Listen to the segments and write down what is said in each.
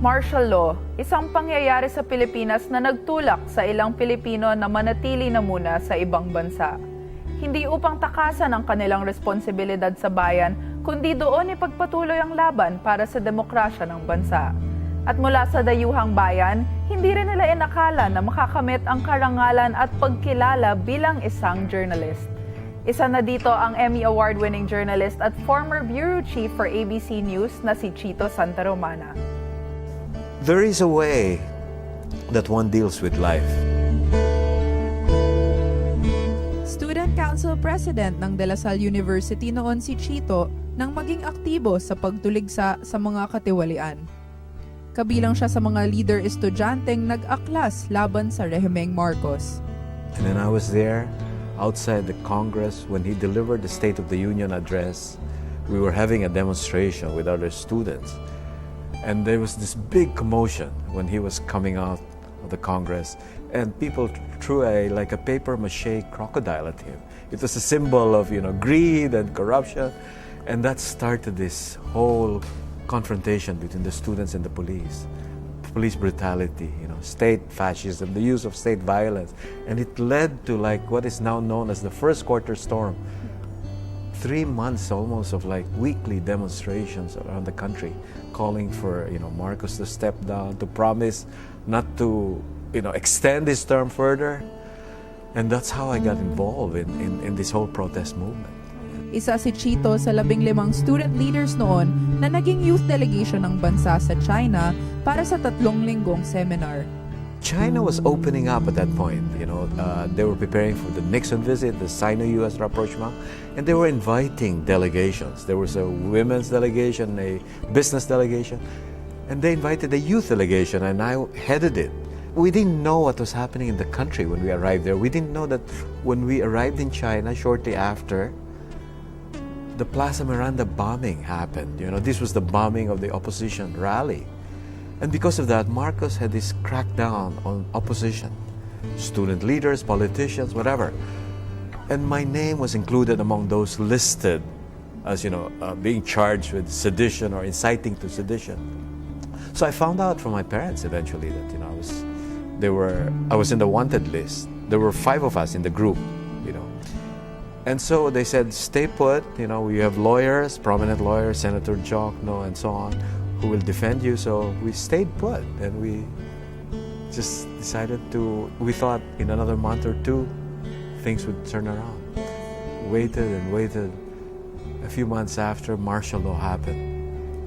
Martial law, isang pangyayari sa Pilipinas na nagtulak sa ilang Pilipino na manatili na muna sa ibang bansa. Hindi upang takasan ang kanilang responsibilidad sa bayan, kundi doon ipagpatuloy ang laban para sa demokrasya ng bansa. At mula sa dayuhang bayan, hindi rin nila inakala na makakamit ang karangalan at pagkilala bilang isang journalist. Isa na dito ang Emmy Award-winning journalist at former bureau chief for ABC News na si Chito Sta Romana. There is a way that one deals with life. Student Council President ng De La Salle University noon si Chito nang maging aktibo sa pagtuligsa sa mga katiwalian. Kabilang siya sa mga leader estudyanteng nag-aklas laban sa rehimeng Marcos. And then I was there outside the Congress when he delivered the State of the Union address. We were having a demonstration with other students. And there was this big commotion when he was coming out of the Congress, and people threw like a paper mache crocodile at him. It was a symbol of greed and corruption, and that started this whole confrontation between the students and the police. Police brutality, state fascism, the use of state violence, and it led to like what is now known as the first quarter storm. 3 months almost of like weekly demonstrations around the country calling for Marcos to step down, to promise not to extend his term further. And that's how I got involved in this whole protest movement. Isa si Chito sa 15 student leaders noon na naging youth delegation ng bansa sa China para sa 3 linggong seminar. China was opening up at that point. They were preparing for the Nixon visit, the Sino-US rapprochement, and they were inviting delegations. There was a women's delegation, a business delegation, and they invited a youth delegation, and I headed it. We didn't know what was happening in the country when we arrived there. We didn't know that when we arrived in China shortly after, the Plaza Miranda bombing happened. This was the bombing of the opposition rally. And because of that, Marcos had this crackdown on opposition, student leaders, politicians, whatever. And my name was included among those listed as, being charged with sedition or inciting to sedition. So I found out from my parents eventually that, I was in the wanted list. There were 5 of us in the group, And so they said, stay put, we have lawyers, prominent lawyers, Senator Jokno and so on, who will defend you. So we stayed put, and we just decided we thought in another month or 2, things would turn around. Waited and waited. A few months after, martial law happened.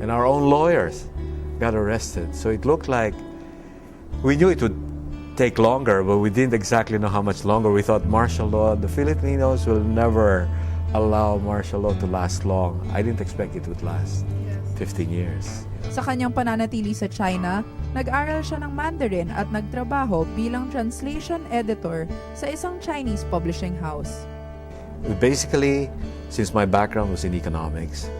And our own lawyers got arrested. So it looked like we knew it would take longer, but we didn't exactly know how much longer. We thought martial law, the Filipinos will never allow martial law to last long. I didn't expect it would last 15 years. Sa kanyang pananatili sa China, nag-aral siya ng Mandarin at nagtrabaho bilang translation editor sa isang Chinese publishing house. Basically, since my background was in economics,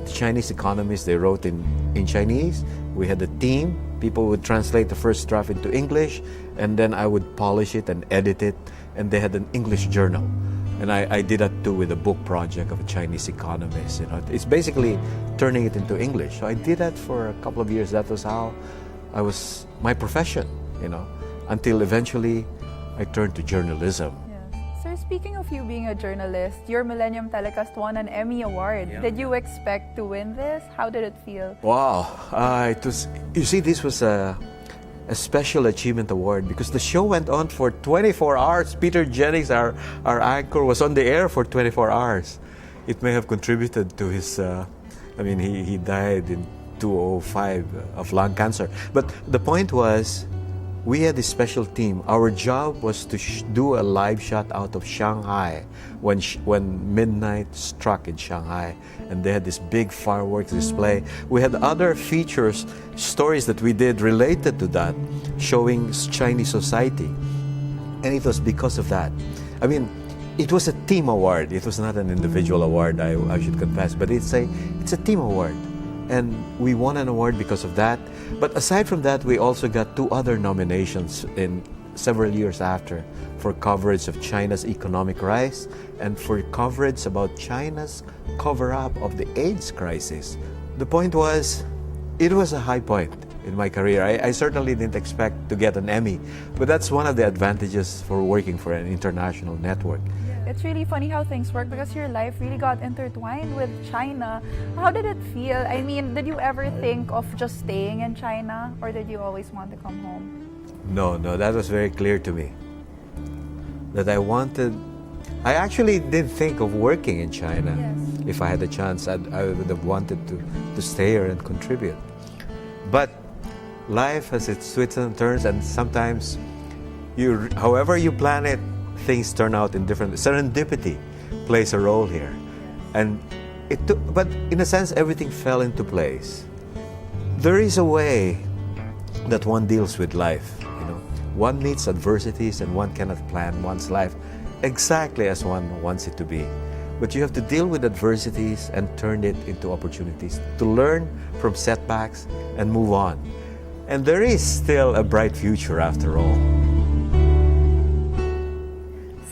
the Chinese economists, they wrote in Chinese. We had a team. People would translate the first draft into English, and then I would polish it and edit it, and they had an English journal. And I did that too with a book project of a Chinese economist. It's basically turning it into English. So I did that for a couple of years. That was how my profession, until eventually I turned to journalism. Yes. Sir, speaking of you being a journalist, your Millennium Telecast won an Emmy Award. Yeah. Did you expect to win this? How did it feel? Wow. This was a special achievement award because the show went on for 24 hours. Peter Jennings, our anchor, was on the air for 24 hours. It may have contributed to his, he died in 2005 of lung cancer. But the point was, we had this special team. Our job was to do a live shot out of Shanghai when midnight struck in Shanghai, and they had this big fireworks display. We had other features, stories that we did related to that, showing Chinese society, and it was because of that. It was a team award. It was not an individual award, I should confess, but it's a team award. And we won an award because of that. But aside from that, we also got 2 other nominations in several years after for coverage of China's economic rise and for coverage about China's cover-up of the AIDS crisis. The point was, it was a high point in my career. I certainly didn't expect to get an Emmy, but that's one of the advantages for working for an international network. It's really funny how things work because your life really got intertwined with China. How did it feel? I mean, did you ever think of just staying in China, or did you always want to come home? No, that was very clear to me. That I actually did think of working in China. Yes. If I had the chance, I would have wanted to stay here and contribute. But life has its twists and turns, and sometimes, however you plan it, things turn out in different. Serendipity plays a role here, and but in a sense, everything fell into place. There is a way that one deals with life. One meets adversities, and one cannot plan one's life exactly as one wants it to be. But you have to deal with adversities and turn it into opportunities to learn from setbacks and move on. And there is still a bright future after all.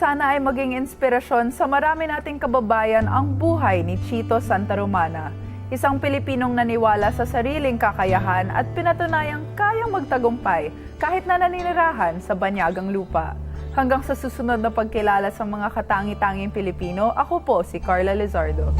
Sana ay maging inspirasyon sa marami nating kababayan ang buhay ni Chito Sta Romana, isang Pilipinong naniwala sa sariling kakayahan at pinatunayang kayang magtagumpay kahit na naninirahan sa banyagang lupa. Hanggang sa susunod na pagkilala sa mga katangi-tanging Pilipino, ako po si Carla Lizardo.